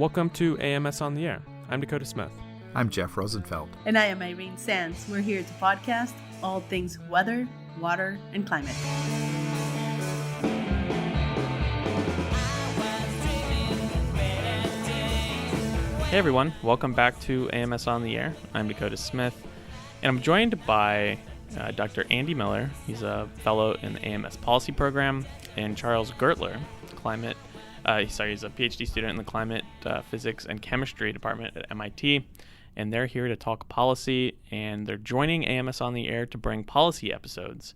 Welcome to AMS on the Air. I'm Dakota Smith. I'm Jeff Rosenfeld. And I am Irene Sands. We're here to podcast all things weather, water, and climate. Hey everyone, welcome back to AMS on the Air. I'm Dakota Smith, and I'm joined by Dr. Andy Miller. He's a fellow in the AMS Policy Program, and Charles Gertler, he's a PhD student in the Climate Physics and Chemistry Department at MIT, and they're here to talk policy, and they're joining AMS on the Air to bring policy episodes.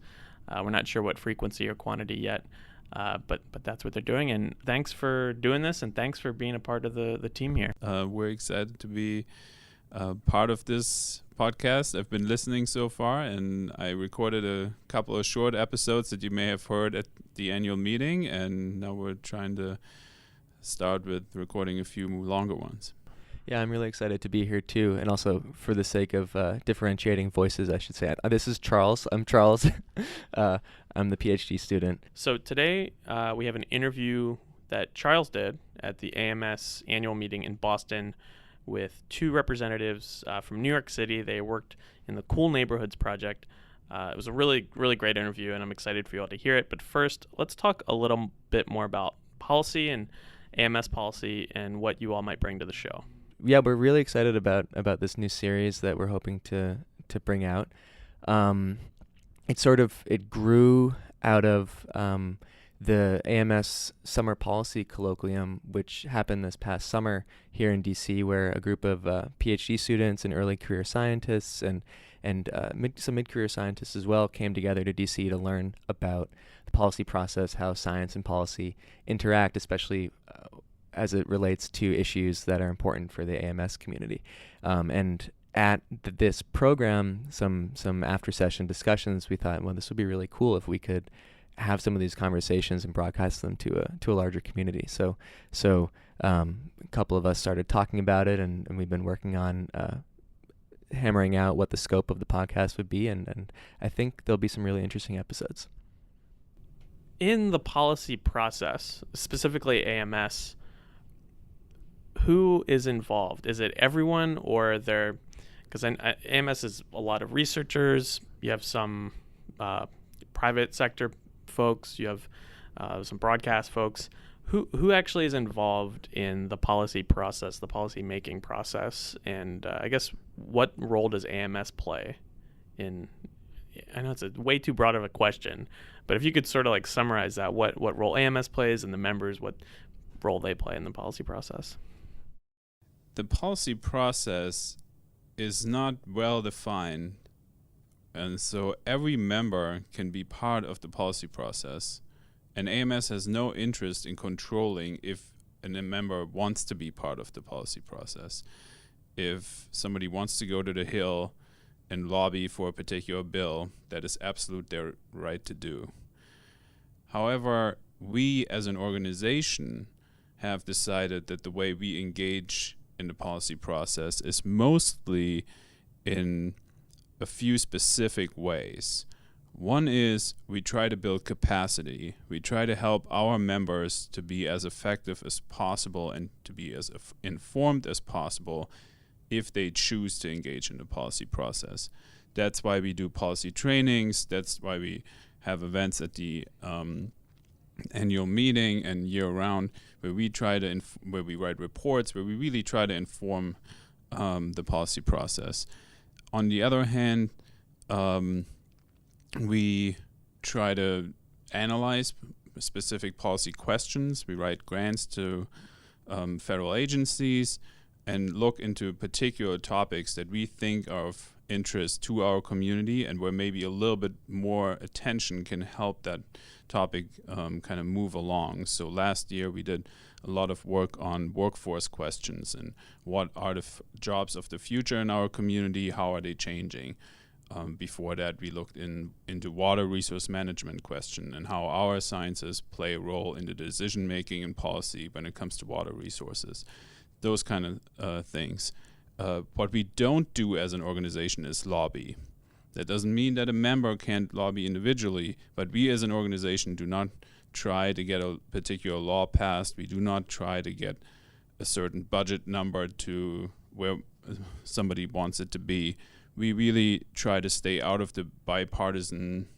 We're not sure what frequency or quantity yet, but that's what they're doing, and thanks for doing this, and thanks for being a part of the team here. We're excited to be part of this podcast. I've been listening so far, and I recorded a couple of short episodes that you may have heard at the annual meeting, and now we're trying to start with recording a few longer ones. Yeah, I'm really excited to be here too, and also for the sake of differentiating voices, I should say. This is Charles. I'm Charles. I'm the PhD student. So today we have an interview that Charles did at the AMS annual meeting in Boston with two representatives from New York City. They worked in the Cool Neighborhoods project. It was a really, really great interview, and I'm excited for you all to hear it. But first, let's talk a little bit more about policy and AMS policy and what you all might bring to the show. Yeah, we're really excited about this new series that we're hoping to bring out. It grew out of the AMS Summer Policy Colloquium, which happened this past summer here in DC, where a group of PhD students and early career scientists and some mid-career scientists as well came together to DC to learn about the policy process, how science and policy interact, especially as it relates to issues that are important for the AMS community. And at this program, some after-session discussions, we thought, well, this would be really cool if we could have some of these conversations and broadcast them to a larger community. So a couple of us started talking about it, and we've been working on hammering out what the scope of the podcast would be, and I think there'll be some really interesting episodes. In the policy process, specifically AMS, who is involved? Is it everyone, or are there, because AMS is a lot of researchers, you have some private sector folks, you have some broadcast folks. Who actually is involved in the policy process, the policy making process, and I guess what role does AMS play in? I know it's a way too broad of a question, but if you could sort of like summarize that, what role AMS plays and the members, what role they play in the policy process. The policy process is not well defined, and so every member can be part of the policy process. And AMS has no interest in controlling if a member wants to be part of the policy process. If somebody wants to go to the Hill and lobby for a particular bill, that is absolute their right to do. However, we as an organization have decided that the way we engage in the policy process is mostly in a few specific ways. One is we try to build capacity. We try to help our members to be as effective as possible and to be as informed as possible if they choose to engage in the policy process. That's why we do policy trainings. That's why we have events at the annual meeting and year-round where we try to where we write reports, where we really try to inform the policy process. On the other hand, we try to analyze specific policy questions. We write grants to federal agencies and look into particular topics that we think are of interest to our community and where maybe a little bit more attention can help that topic kind of move along. So last year we did a lot of work on workforce questions and what are the jobs of the future in our community, how are they changing? Before that, we looked into water resource management question and how our sciences play a role in the decision-making and policy when it comes to water resources, those kind of things. What we don't do as an organization is lobby. That doesn't mean that a member can't lobby individually, but we as an organization do not try to get a particular law passed. We do not try to get a certain budget number to where somebody wants it to be. We really try to stay out of the bipartisan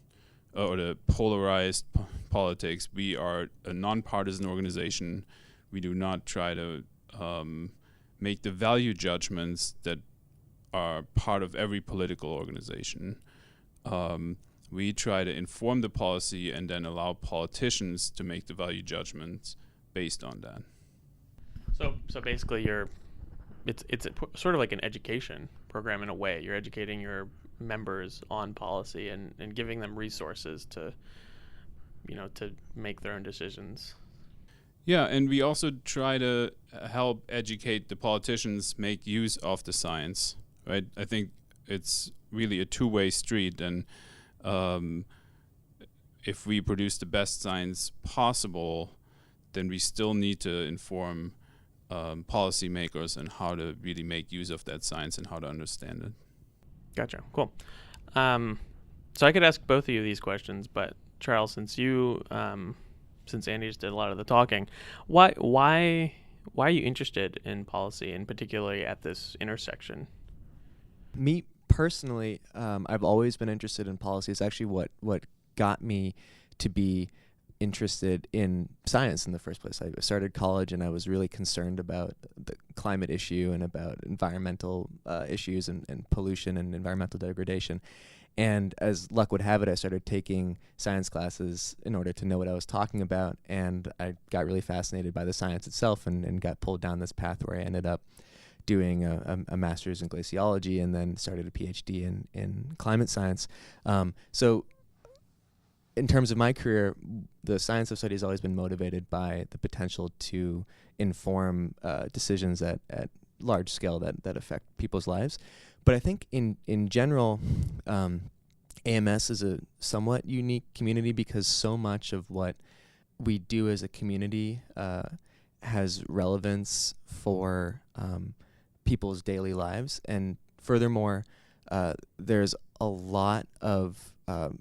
or the polarized politics. We are a nonpartisan organization. We do not try to make the value judgments that are part of every political organization. We try to inform the policy and then allow politicians to make the value judgments based on that. So basically, it's sort of like an education program in a way. You're educating your members on policy and giving them resources to make their own decisions. Yeah, and we also try to help educate the politicians make use of the science, right? I think it's really a two-way street, and if we produce the best science possible, then we still need to inform policymakers on how to really make use of that science and how to understand it. Gotcha. Cool. So I could ask both of you these questions, but Charles, since Andy just did a lot of the talking, why are you interested in policy, and particularly at this intersection? Me personally, I've always been interested in policy. It's actually what got me to be interested in science in the first place. I started college and I was really concerned about the climate issue and about environmental issues and pollution and environmental degradation. And as luck would have it, I started taking science classes in order to know what I was talking about. And I got really fascinated by the science itself and got pulled down this path where I ended up doing a master's in glaciology and then started a PhD in climate science. So in terms of my career, the science of study has always been motivated by the potential to inform decisions at large scale that affect people's lives. But I think in general, AMS is a somewhat unique community because so much of what we do as a community has relevance for people's daily lives. And furthermore, there's a lot of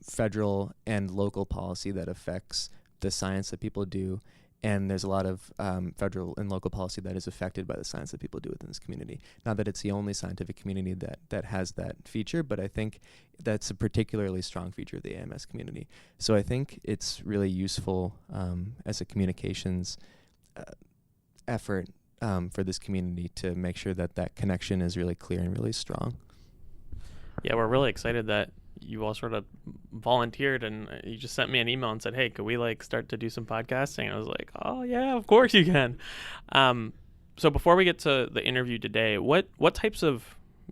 federal and local policy that affects the science that people do, and there's a lot of federal and local policy that is affected by the science that people do within this community. Not that it's the only scientific community that has that feature, but I think that's a particularly strong feature of the AMS community. So I think it's really useful as a communications effort for this community to make sure that connection is really clear and really strong. Yeah, we're really excited that you all sort of volunteered and you just sent me an email and said, hey, could we start to do some podcasting? And I was like, oh yeah, of course you can. So before we get to the interview today, what types of,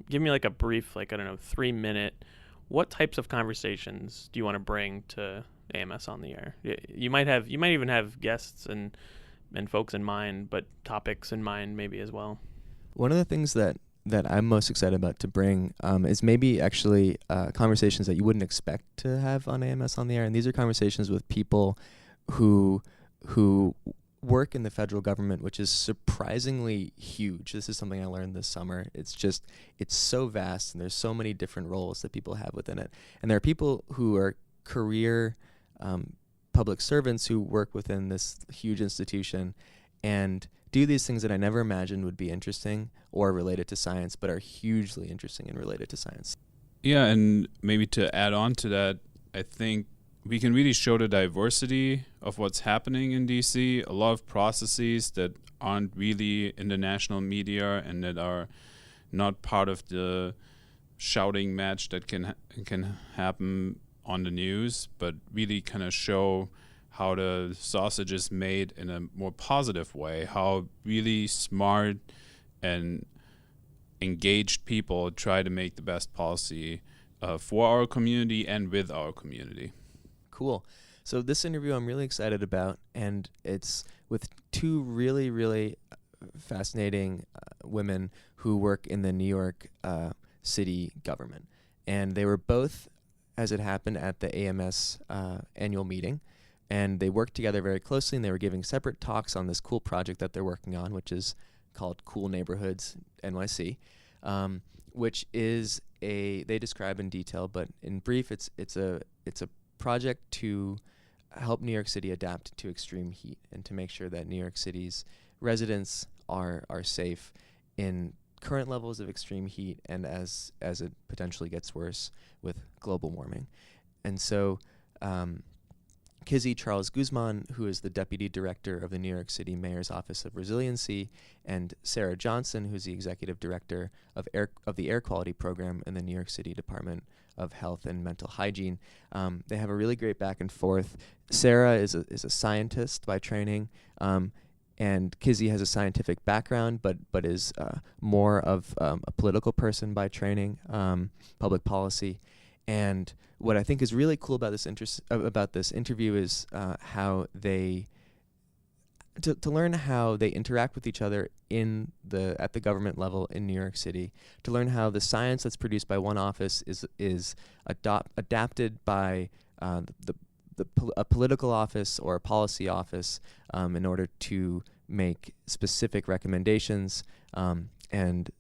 give me a brief, 3-minute, what types of conversations do you want to bring to AMS on the air? You might even have guests and folks in mind, but topics in mind maybe as well. One of the things that I'm most excited about to bring is maybe actually conversations that you wouldn't expect to have on AMS on the air. And these are conversations with people who work in the federal government, which is surprisingly huge. This is something I learned this summer. It's so vast, and there's so many different roles that people have within it. And there are people who are career public servants who work within this huge institution and do these things that I never imagined would be interesting or related to science, but are hugely interesting and related to science. Yeah, and maybe to add on to that, I think we can really show the diversity of what's happening in DC, a lot of processes that aren't really in the national media and that are not part of the shouting match that can happen on the news, but really kind of show how the sausage is made in a more positive way, how really smart and engaged people try to make the best policy for our community and with our community. Cool. So this interview I'm really excited about, and it's with two really, really fascinating women who work in the New York city government. And they were both, as it happened, at the AMS annual meeting. And they worked together very closely, and they were giving separate talks on this cool project that they're working on, which is called Cool Neighborhoods NYC, which is they describe in detail, but in brief, it's a project to help New York City adapt to extreme heat and to make sure that New York City's residents are safe in current levels of extreme heat and as it potentially gets worse with global warming. And so Kizzy Charles-Guzman, who is the Deputy Director of the New York City Mayor's Office of Resiliency, and Sarah Johnson, who's the Executive Director of the Air Quality Program in the New York City Department of Health and Mental Hygiene. They have a really great back and forth. Sarah is a scientist by training, and Kizzy has a scientific background, but is more of a political person by training, public policy. And what I think is really cool about this interview is how they to learn how they interact with each other at the government level in New York City, to learn how the science that's produced by one office is adapted by a political office or a policy office in order to make specific recommendations and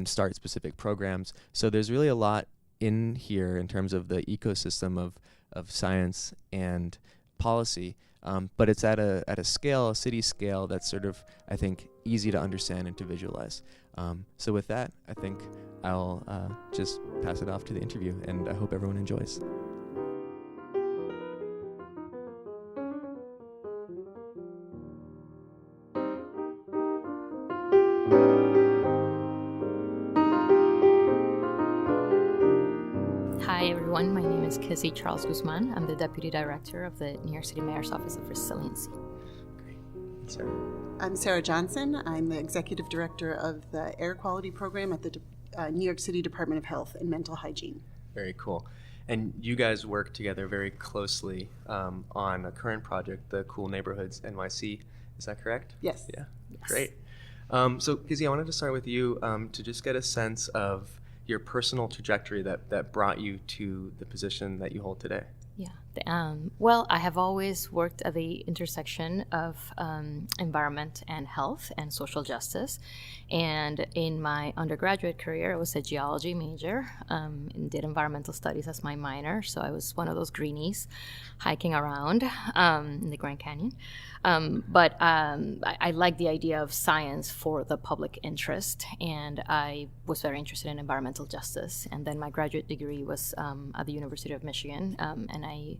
start specific programs. So there's really a lot in here in terms of the ecosystem of science and policy, but it's at a scale, a city scale, that's sort of, I think, easy to understand and to visualize. So with that, I think I'll just pass it off to the interview, and I hope everyone enjoys. Hi everyone, my name is Kizzy Charles-Guzman. I'm the Deputy Director of the New York City Mayor's Office of Resiliency. Great. Sarah. I'm Sarah Johnson. I'm the Executive Director of the Air Quality Program at the New York City Department of Health and Mental Hygiene. Very cool. And you guys work together very closely on a current project, the Cool Neighborhoods NYC. Is that correct? Yes. Yeah. Yes. Great. So Kizzy, I wanted to start with you to just get a sense of your personal trajectory that brought you to the position that you hold today. Yeah. Well, I have always worked at the intersection of environment and health and social justice. And in my undergraduate career, I was a geology major and did environmental studies as my minor. So I was one of those greenies hiking around in the Grand Canyon. But I like the idea of science for the public interest, and I was very interested in environmental justice. And then my graduate degree was at the University of Michigan, and I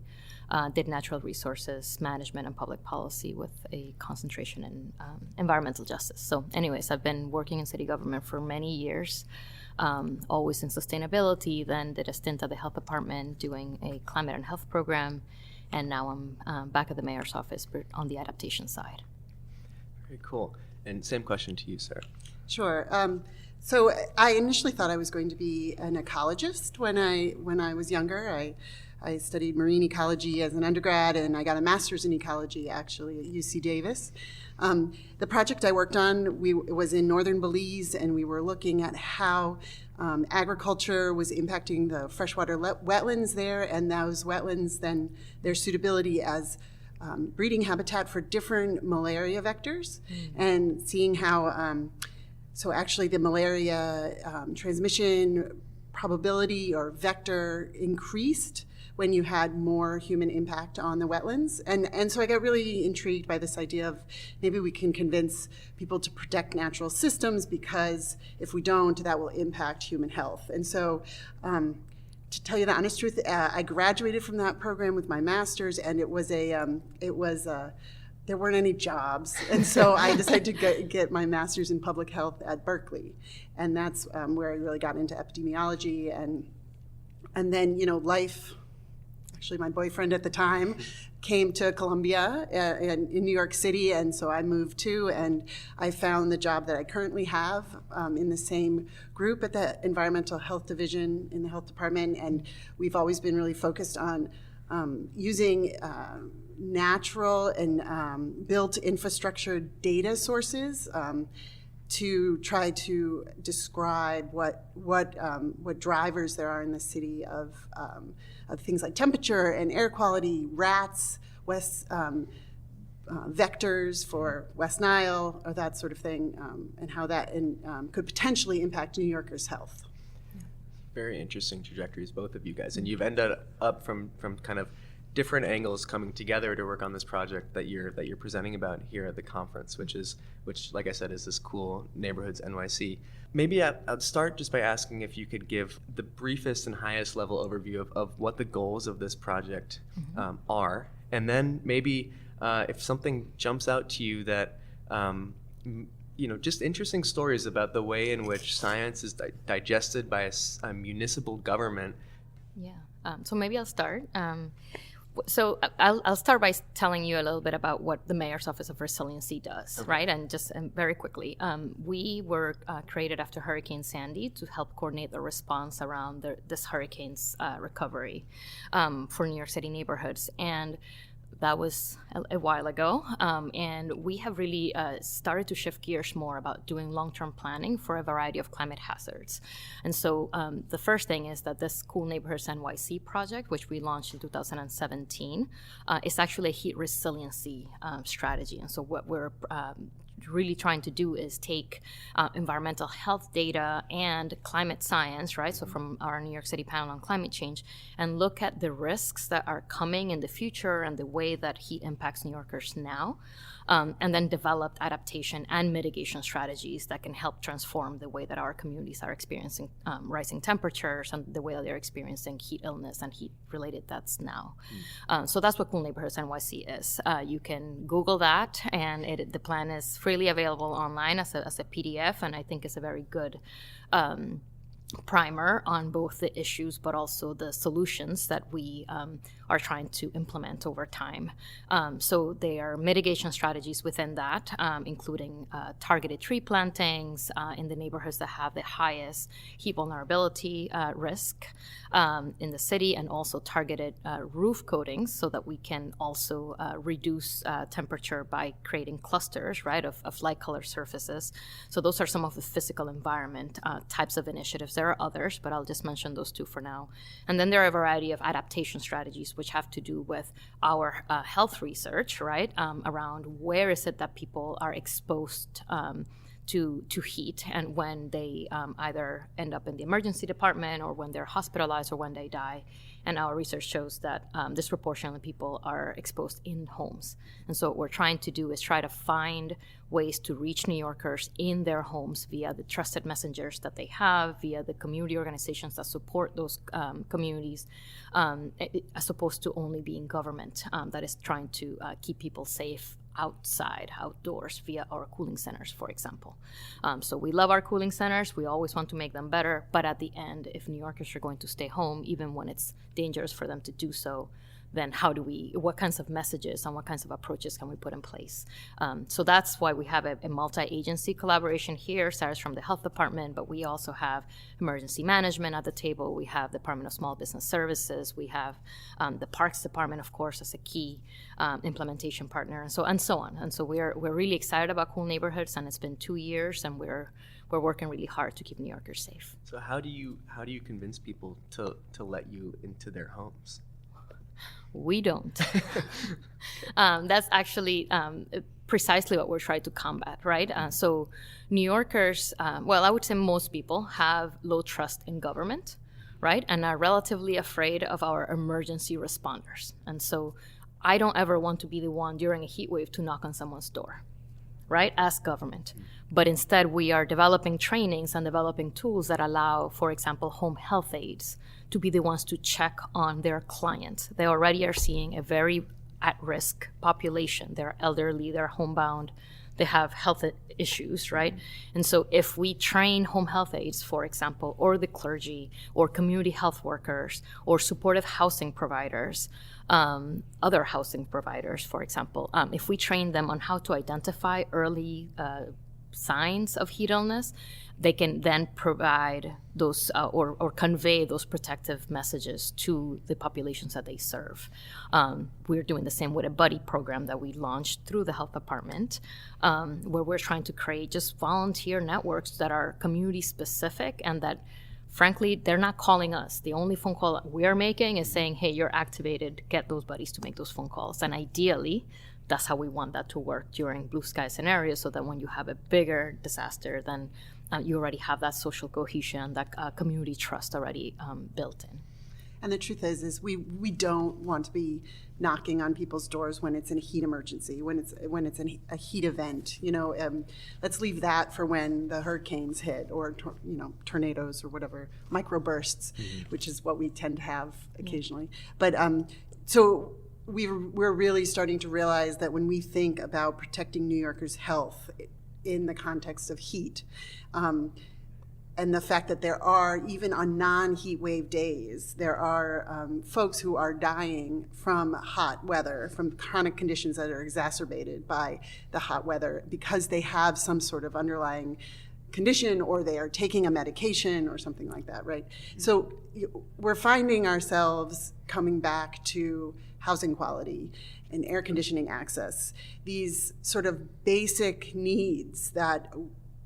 did natural resources management and public policy with a concentration in environmental justice. So anyways, I've been working in city government for many years, always in sustainability, then did a stint at the health department doing a climate and health program, and now I'm back at the mayor's office but on the adaptation side. Very cool. And same question to you, Sarah. Sure. So I initially thought I was going to be an ecologist when I was younger. I studied marine ecology as an undergrad, and I got a master's in ecology actually at UC Davis. The project I worked on was in northern Belize, and we were looking at how agriculture was impacting the freshwater wetlands there, and those wetlands, then their suitability as breeding habitat for different malaria vectors, and seeing how, so actually the malaria transmission probability or vector increased when you had more human impact on the wetlands. And so I got really intrigued by this idea of maybe we can convince people to protect natural systems, because if we don't, that will impact human health. And so to tell you the honest truth, I graduated from that program with my master's, and there weren't any jobs. And so I decided to get my master's in public health at Berkeley. And that's where I really got into epidemiology. And then, life, actually my boyfriend at the time came to Columbia in New York City, and so I moved too, and I found the job that I currently have in the same group at the Environmental Health Division in the Health Department, and we've always been really focused on using natural and built infrastructure data sources to try to describe what drivers there are in the city of things like temperature and air quality, rats, vectors for West Nile, or that sort of thing, and how that could potentially impact New Yorkers' health. Very interesting trajectories, both of you guys, and you've ended up from kind of different angles coming together to work on this project that you're presenting about here at the conference, which like I said is this Cool Neighborhoods NYC. Maybe I'd start just by asking if you could give the briefest and highest level overview of what the goals of this project are, and then maybe if something jumps out to you that just interesting stories about the way in which science is digested by a municipal government. Yeah. So maybe I'll start. So I'll start by telling you a little bit about what the Mayor's Office of Resiliency does, okay. Right? And just very quickly, we were created after Hurricane Sandy to help coordinate the response around this hurricane's recovery for New York City neighborhoods. And that was a while ago, and we have really started to shift gears more about doing long-term planning for a variety of climate hazards. And so the first thing is that this Cool Neighborhoods NYC project, which we launched in 2017, is actually a heat resiliency strategy. And so what we're really trying to do is take environmental health data and climate science, right? So from our New York City panel on climate change, and look at the risks that are coming in the future and the way that heat impacts New Yorkers now, and then develop adaptation and mitigation strategies that can help transform the way that our communities are experiencing rising temperatures and the way that they're experiencing heat illness and heat-related deaths now. So that's what Cool Neighborhoods NYC is. You can Google that, and the plan is freely available online as a PDF, and I think it's a very good primer on both the issues but also the solutions that we are trying to implement over time. So there are mitigation strategies within that, including targeted tree plantings in the neighborhoods that have the highest heat vulnerability risk in the city, and also targeted roof coatings so that we can also reduce temperature by creating clusters, right, of light colored surfaces. So those are some of the physical environment types of initiatives. There are others, but I'll just mention those two for now. And then there are a variety of adaptation strategies which have to do with our health research, right, around where is it that people are exposed to heat, and when they either end up in the emergency department or when they're hospitalized or when they die. And our research shows that disproportionately people are exposed in homes. And so what we're trying to do is try to find ways to reach New Yorkers in their homes via the trusted messengers that they have, via the community organizations that support those communities, as opposed to only being government that is trying to keep people safe outdoors via our cooling centers, for example. So we love our cooling centers. We always want to make them better. But at the end, if New Yorkers are going to stay home, even when it's dangerous for them to do so, then what kinds of messages and what kinds of approaches can we put in place? So that's why we have a multi-agency collaboration here. Sarah's from the health department, but we also have emergency management at the table. We have the Department of Small Business Services. We have the Parks Department, of course, as a key implementation partner, and so on. And so we're really excited about Cool Neighborhoods, and it's been 2 years, and we're working really hard to keep New Yorkers safe. So how do you convince people to let you into their homes? We don't. That's actually precisely what we're trying to combat, right? So New Yorkers, I would say most people have low trust in government, right? And are relatively afraid of our emergency responders. And so I don't ever want to be the one during a heat wave to knock on someone's door, right, as government. But instead, we are developing trainings and developing tools that allow, for example, home health aides to be the ones to check on their clients. They already are seeing a very at-risk population. They're elderly, they're homebound, they have health issues, right? And so if we train home health aides, for example, or the clergy, or community health workers, or supportive housing providers, other housing providers, for example, if we train them on how to identify early signs of heat illness, they can then provide those or convey those protective messages to the populations that they serve. We're doing the same with a buddy program that we launched through the health department, where we're trying to create just volunteer networks that are community specific and that, frankly, they're not calling us. The only phone call we are making is saying, hey, you're activated, get those buddies to make those phone calls. And ideally, that's how we want that to work during blue sky scenarios, so that when you have a bigger disaster, then you already have that social cohesion, that community trust already built in. And the truth is we don't want to be knocking on people's doors when it's a heat emergency, when it's a heat event. Let's leave that for when the hurricanes hit, or tornadoes or whatever, microbursts, which is what we tend to have occasionally. But so we're really starting to realize that when we think about protecting New Yorkers' health in the context of heat, and the fact that there are, even on non-heat wave days, there are folks who are dying from hot weather, from chronic conditions that are exacerbated by the hot weather because they have some sort of underlying condition, or they are taking a medication or something like that, right? So we're finding ourselves coming back to housing quality and air conditioning access, these sort of basic needs that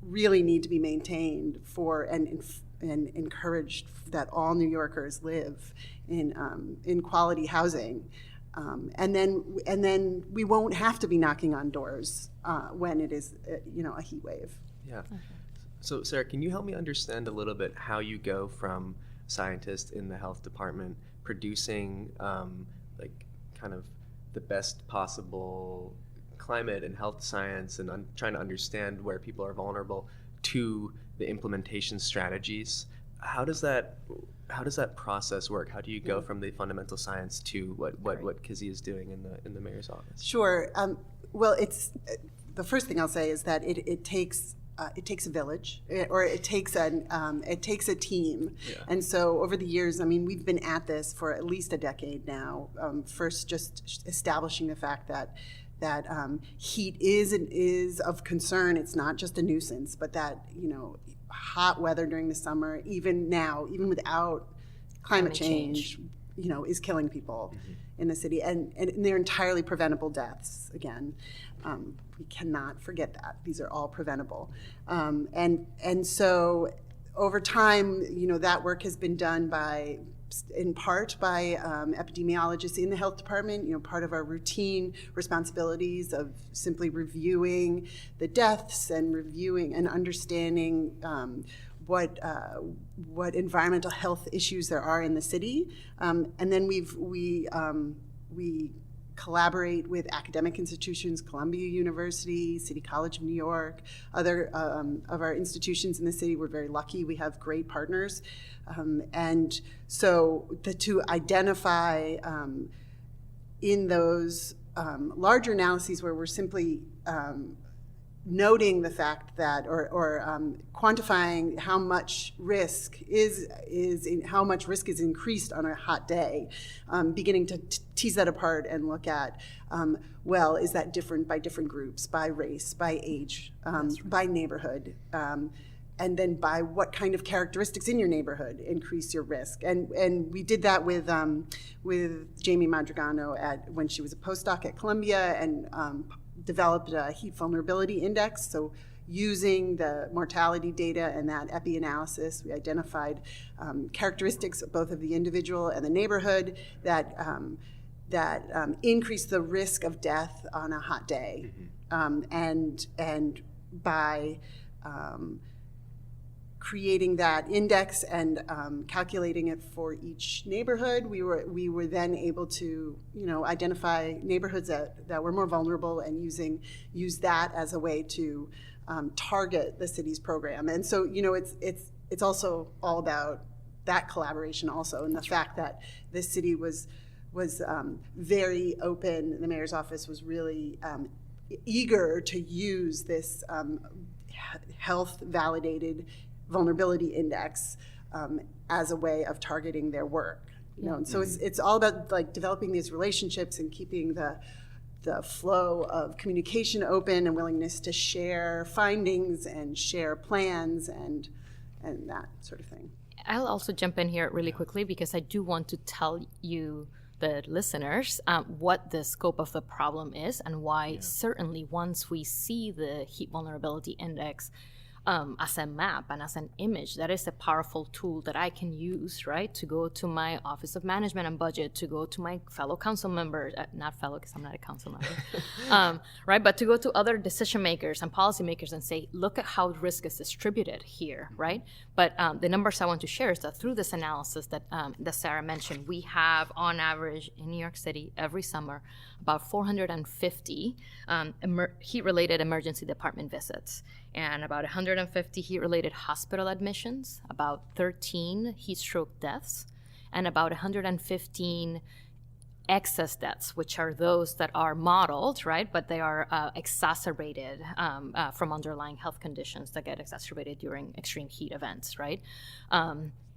really need to be maintained for and encouraged that all New Yorkers live in quality housing, and then we won't have to be knocking on doors when it is a heat wave. Yeah. Okay. So Sarah, can you help me understand a little bit how you go from scientist in the health department producing kind of the best possible climate and health science and trying to understand where people are vulnerable to the implementation strategies? How does that process work? How do you go from the fundamental science to what Kizzy is doing in the mayor's office? Sure. Well, it's the first thing I'll say is that it takes a village, or it takes a team. Yeah. And so over the years, we've been at this for at least a decade now. First, just establishing the fact that heat is of concern. It's not just a nuisance, but that hot weather during the summer, even now, even without climate change, is killing people in the city, and they're entirely preventable deaths. Again, we cannot forget that these are all preventable, and so over time, that work has been done in part by epidemiologists in the health department. Part of our routine responsibilities of simply reviewing the deaths and reviewing and understanding what environmental health issues there are in the city, and then we collaborate with academic institutions, Columbia University, City College of New York, other of our institutions in the city. We're very lucky. We have great partners. And so to identify in those larger analyses where we're simply noting the fact that, or quantifying how much risk is increased on a hot day, beginning to tease that apart and look at, is that different by different groups, by race, by age, by neighborhood, and then by what kind of characteristics in your neighborhood increase your risk. And we did that with Jamie Madragano when she was a postdoc at Columbia, and developed a heat vulnerability index. So using the mortality data and that epi-analysis, we identified characteristics both of the individual and the neighborhood that increase the risk of death on a hot day. And by creating that index and calculating it for each neighborhood, we were then able to identify neighborhoods that were more vulnerable and use that as a way to target the city's program. And so it's also all about that collaboration also, and the fact that this city was very open. The mayor's office was really eager to use this health validated vulnerability index as a way of targeting their work, and so it's all about developing these relationships and keeping the flow of communication open and willingness to share findings and share plans and that sort of thing. I'll also jump in here really quickly because I do want to tell you, the listeners, what the scope of the problem is and why certainly once we see the heat vulnerability index, as a map and as an image, that is a powerful tool that I can use, right, to go to my Office of Management and Budget, to go to my fellow council members, not fellow because I'm not a council member, right, but to go to other decision makers and policymakers and say, look at how risk is distributed here, right? But the numbers I want to share is that through this analysis that Sarah mentioned, we have on average in New York City every summer about 450 heat-related emergency department visits, and about 150 heat-related hospital admissions, about 13 heat stroke deaths, and about 115 excess deaths, which are those that are modeled, right, but they are exacerbated from underlying health conditions that get exacerbated during extreme heat events, right?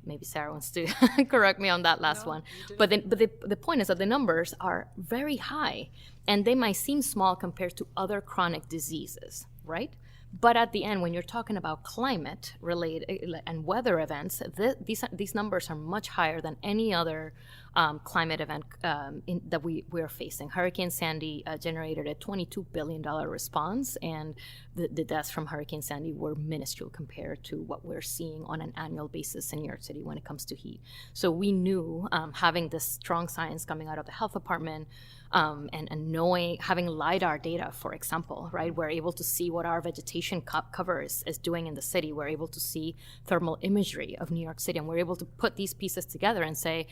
Maybe Sarah wants to correct me on that last one. But the point is that the numbers are very high, and they might seem small compared to other chronic diseases, right? But at the end, when you're talking about climate-related and weather events, these numbers are much higher than any other climate event that we're facing. Hurricane Sandy generated a $22 billion response, and the deaths from Hurricane Sandy were minuscule compared to what we're seeing on an annual basis in New York City when it comes to heat. So we knew, having this strong science coming out of the health department, and knowing, having LiDAR data, for example, right? We're able to see what our vegetation cover is doing in the city. We're able to see thermal imagery of New York City, and we're able to put these pieces together and say,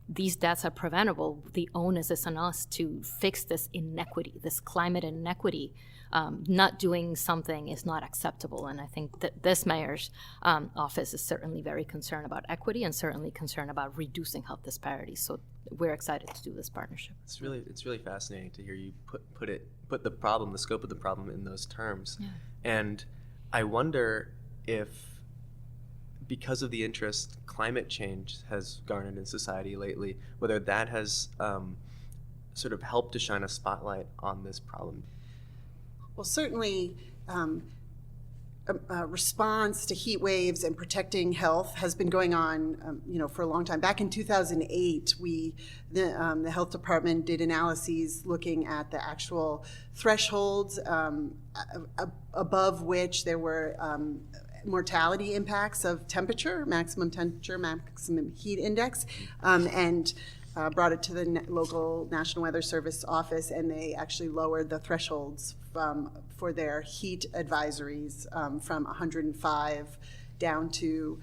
these deaths are preventable. The onus is on us to fix this inequity, this climate inequity. Not doing something is not acceptable. And I think that this mayor's office is certainly very concerned about equity and certainly concerned about reducing health disparities. So we're excited to do this partnership. It's really fascinating to hear you put the scope of the problem in those terms. Yeah. And I wonder if, because of the interest climate change has garnered in society lately, whether that has sort of helped to shine a spotlight on this problem. Well, certainly a response to heat waves and protecting health has been going on, for a long time. Back in 2008, the health department did analyses looking at the actual thresholds above which there were mortality impacts of temperature, maximum heat index, and brought it to the local National Weather Service office, and they actually lowered the thresholds for their heat advisories from 105 down to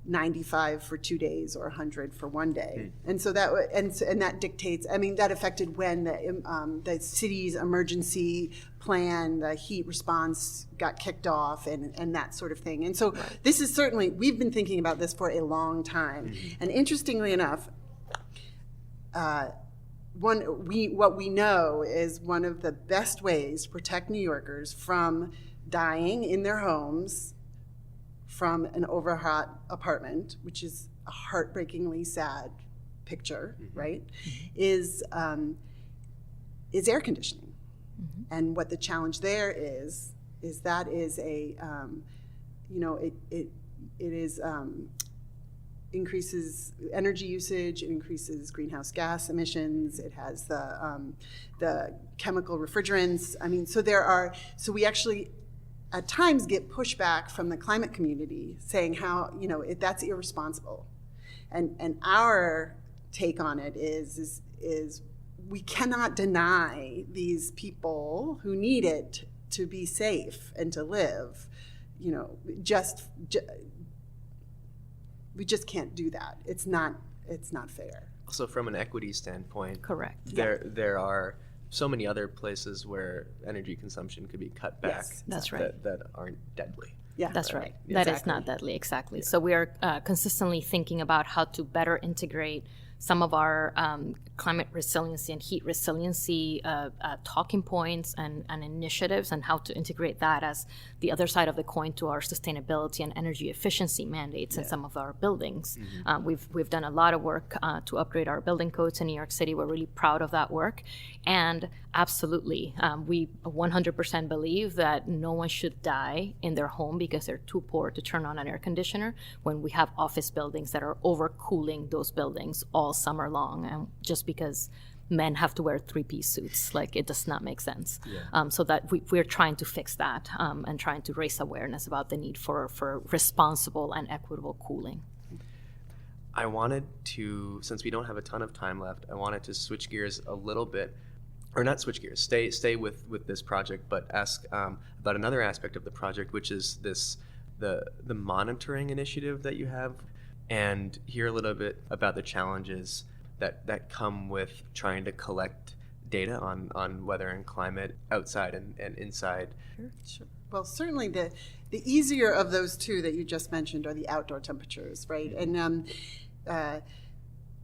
95 for 2 days or 100 for 1 day. And so that dictates, that affected when the city's emergency plan, the heat response got kicked off and that sort of thing. And so this is certainly, we've been thinking about this for a long time. And interestingly enough, what we know is one of the best ways to protect New Yorkers from dying in their homes from an overhot apartment, which is a heartbreakingly sad picture, right? Is air conditioning. And what the challenge there is that is increases energy usage, it increases greenhouse gas emissions, it has the chemical refrigerants. So we actually at times get pushback from the climate community saying that's irresponsible. And our take on it is we cannot deny these people who need it to be safe and to live, we just can't do that. It's not fair. Also, from an equity standpoint, correct. There are so many other places where energy consumption could be cut back. Yes, that's right. That aren't deadly. Yeah, that's right. Yeah, That is not deadly, exactly. Yeah. So we are consistently thinking about how to better integrate some of our climate resiliency and heat resiliency talking points and initiatives, and how to integrate that as the other side of the coin to our sustainability and energy efficiency mandates in some of our buildings. We've done a lot of work to upgrade our building codes in New York City. We're really proud of that work. And absolutely, we 100% believe that no one should die in their home because they're too poor to turn on an air conditioner when we have office buildings that are overcooling those buildings all summer long, and just because men have to wear 3-piece suits. Like, it does not make sense. Yeah. So that we're trying to fix that and trying to raise awareness about the need for responsible and equitable cooling. I wanted to, since we don't have a ton of time left, I wanted to switch gears a little bit, or not switch gears, stay with this project, but ask about another aspect of the project, which is the monitoring initiative that you have, and hear a little bit about the challenges that come with trying to collect data on weather and climate outside and inside. Sure. Well, certainly the easier of those two that you just mentioned are the outdoor temperatures, right? And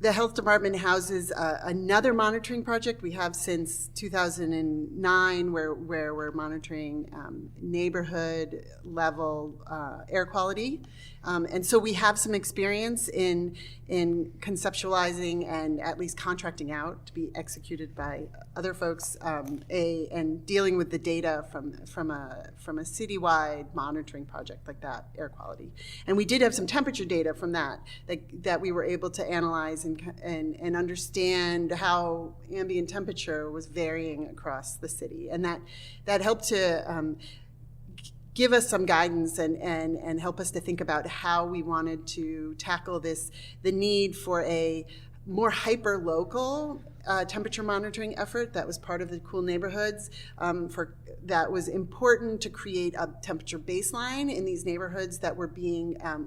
the health department houses another monitoring project we have since 2009 where we're monitoring neighborhood level air quality. And so we have some experience in conceptualizing and at least contracting out to be executed by other folks and dealing with the data from a citywide monitoring project like that, air quality. And we did have some temperature data from that we were able to analyze and understand how ambient temperature was varying across the city. And that helped to give us some guidance and help us to think about how we wanted to tackle the need for a more hyper-local temperature monitoring effort that was part of the Cool Neighborhoods. That was important to create a temperature baseline in these neighborhoods that were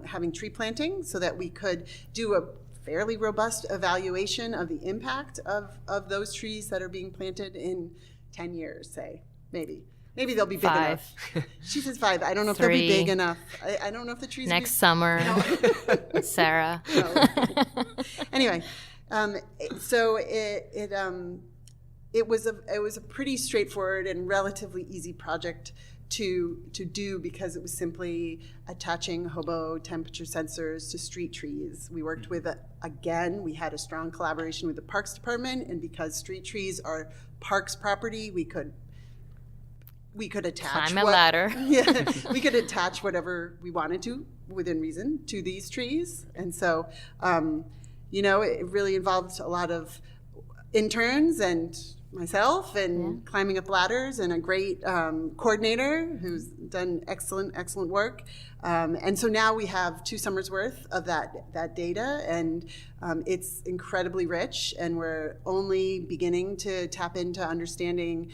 having tree planting, so that we could do a fairly robust evaluation of the impact of those trees that are being planted in 10 years, say, maybe. Maybe they'll be big 5. enough. She says 5. I don't know if 3. they'll be big enough. I don't know if the trees Next summer, No. Sarah. No. Anyway, so it was a pretty straightforward and relatively easy project to do, because it was simply attaching hobo temperature sensors to street trees. We worked with we had a strong collaboration with the Parks Department, and because street trees are Parks property, we could attach Climb a ladder. Yeah, we could attach whatever we wanted to within reason to these trees. And so, it really involved a lot of interns and myself and climbing up ladders, and a great coordinator who's done excellent work. And so now we have 2 summers worth of that data, and it's incredibly rich, and we're only beginning to tap into understanding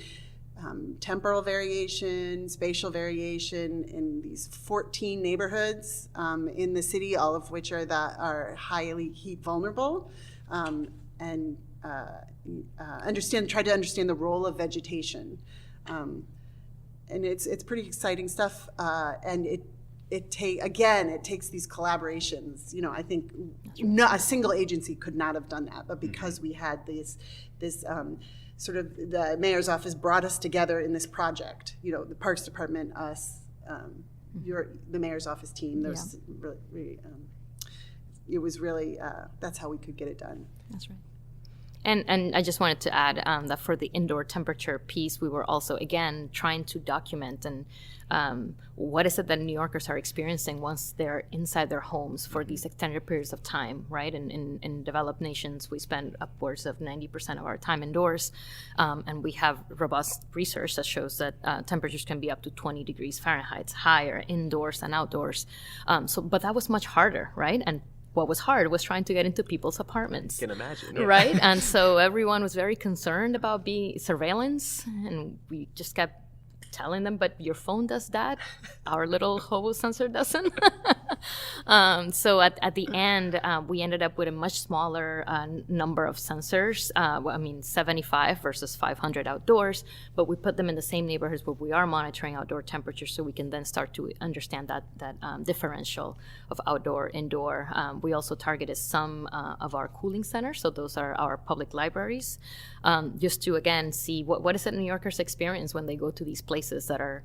temporal variation, spatial variation in these 14 neighborhoods in the city, all of which are highly heat vulnerable, and try to understand the role of vegetation. And it's pretty exciting stuff, and it takes these collaborations. I think a single agency could not have done that, but because we had this sort of, the mayor's office brought us together in this project. The Parks Department, us, the mayor's office team. There's really, it was really that's how we could get it done. That's right. And I just wanted to add that for the indoor temperature piece, we were also, again, trying to document and what is it that New Yorkers are experiencing once they're inside their homes for these extended periods of time, right? In developed nations, we spend upwards of 90% of our time indoors, and we have robust research that shows that temperatures can be up to 20 degrees Fahrenheit higher indoors than outdoors. But that was much harder, right? And what was hard was trying to get into people's apartments. I can imagine. Yeah. Right? And so everyone was very concerned about surveillance, and we just kept telling them, but your phone does that. Our little hobo sensor doesn't. So at the end, we ended up with a much smaller number of sensors. 75 versus 500 outdoors, but we put them in the same neighborhoods where we are monitoring outdoor temperatures, so we can then start to understand that differential of outdoor, indoor. We also targeted some of our cooling centers, so those are our public libraries, just to, again, see what is it New Yorkers experience when they go to these places that are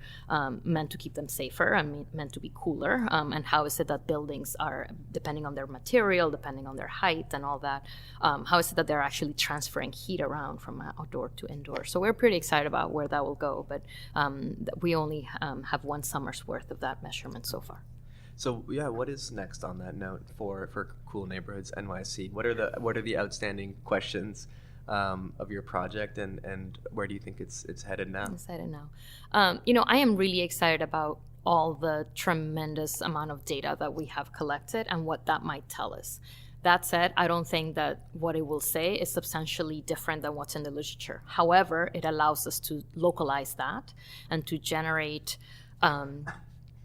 meant to keep them safer and meant to be cooler, and how is it that buildings are, depending on their material, depending on their height and all that, how is it that they're actually transferring heat around from outdoor to indoor. So we're pretty excited about where that will go, but we only have 1 summer's worth of that measurement so far. So what is next on that note for Cool Neighborhoods NYC? What are the outstanding questions of your project, and where do you think it's headed now? It's headed now. I am really excited about all the tremendous amount of data that we have collected and what that might tell us. That said, I don't think that what it will say is substantially different than what's in the literature. However, it allows us to localize that and to generate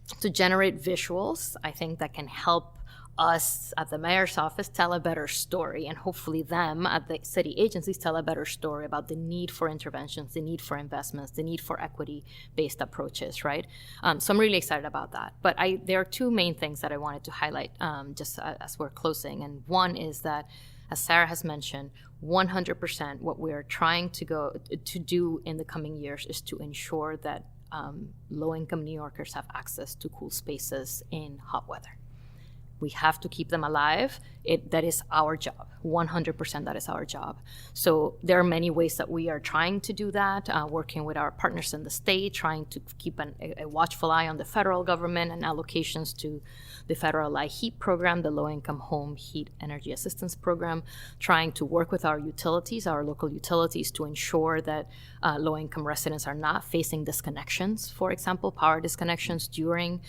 visuals, I think, that can help us at the mayor's office tell a better story, and hopefully them at the city agencies tell a better story about the need for interventions, the need for investments, the need for equity-based approaches, right? So I'm really excited about that. But there are two main things that I wanted to highlight just as we're closing. And one is that, as Sarah has mentioned, 100% what we're trying to do in the coming years is to ensure that low-income New Yorkers have access to cool spaces in hot weather. We have to keep them alive. That is our job. 100% that is our job. So there are many ways that we are trying to do that, working with our partners in the state, trying to keep a watchful eye on the federal government and allocations to the federal Light Heat Program, the Low-Income Home Heat Energy Assistance Program, trying to work with our utilities, our local utilities, to ensure that low-income residents are not facing disconnections, for example, power disconnections during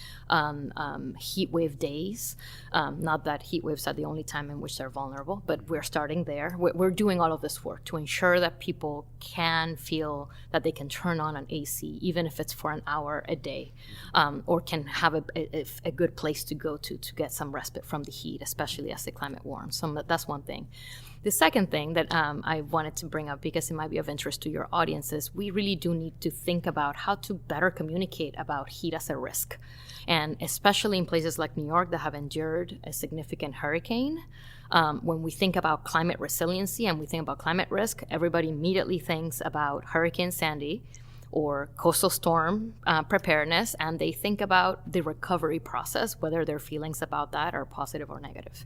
heat wave days. Not that heat waves are the only time in which they're vulnerable, but we're starting there. We're doing all of this work to ensure that people can feel that they can turn on an AC, even if it's for an hour a day, or can have a good place to go to get some respite from the heat, especially as the climate warms. So that's one thing. The second thing that I wanted to bring up, because it might be of interest to your audience, is we really do need to think about how to better communicate about heat as a risk. And especially in places like New York that have endured a significant hurricane, when we think about climate resiliency and we think about climate risk, everybody immediately thinks about Hurricane Sandy or coastal storm preparedness, and they think about the recovery process, whether their feelings about that are positive or negative.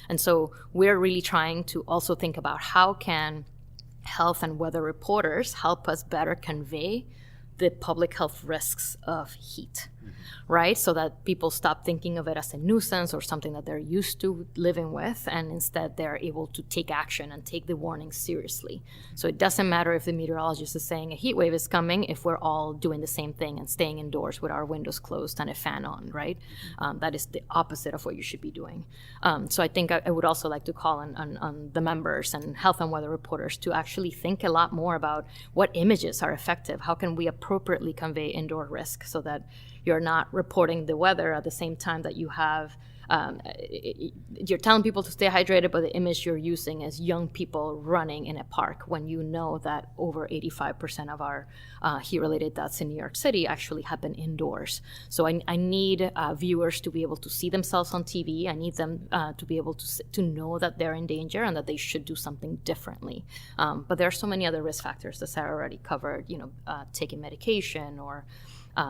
And so we're really trying to also think about how can health and weather reporters help us better convey the public health risks of heat, right? So that people stop thinking of it as a nuisance or something that they're used to living with, and instead they're able to take action and take the warnings seriously. So it doesn't matter if the meteorologist is saying a heat wave is coming if we're all doing the same thing and staying indoors with our windows closed and a fan on, right? That is the opposite of what you should be doing. So I think I would also like to call on the members and health and weather reporters to actually think a lot more about what images are effective. How can we appropriately convey indoor risk so that you're not reporting the weather at the same time that you have, you're telling people to stay hydrated, but the image you're using is young people running in a park when you know that over 85% of our heat-related deaths in New York City actually happen indoors. So I need viewers to be able to see themselves on TV. I need them to be able to know that they're in danger and that they should do something differently. But there are so many other risk factors that Sarah already covered, taking medication or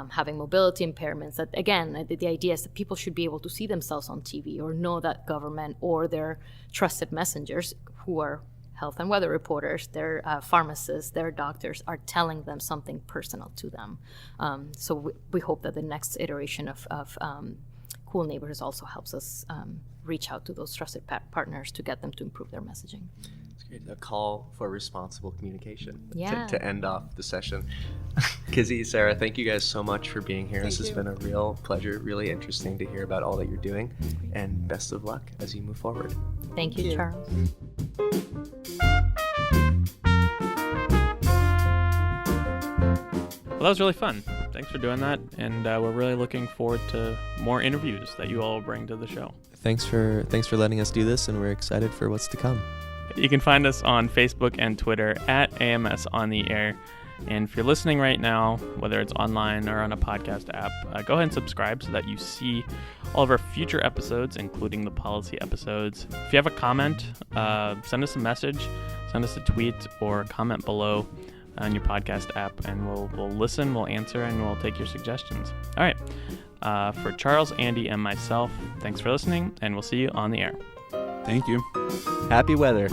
having mobility impairments. That again, the idea is that people should be able to see themselves on TV or know that government or their trusted messengers, who are health and weather reporters, their pharmacists, their doctors, are telling them something personal to them. So we hope that the next iteration of Cool Neighborhoods also helps us reach out to those trusted partners to get them to improve their messaging. A call for responsible communication Yeah. to end off the session. Kizzy, Sarah, thank you guys so much for being here. This has been a real pleasure, really interesting to hear about all that you're doing, and best of luck as you move forward. Thank you, Charles. Well, that was really fun. Thanks for doing that, and we're really looking forward to more interviews that you all will bring to the show. Thanks for letting us do this, and we're excited for what's to come. You can find us on Facebook and Twitter at AMS On The Air. And if you're listening right now, whether it's online or on a podcast app, go ahead and subscribe so that you see all of our future episodes, including the policy episodes. If you have a comment, send us a message, send us a tweet, or comment below on your podcast app, and we'll listen, we'll answer, and we'll take your suggestions. All right. For Charles, Andy, and myself, thanks for listening, and we'll see you on the air. Thank you. Happy weather.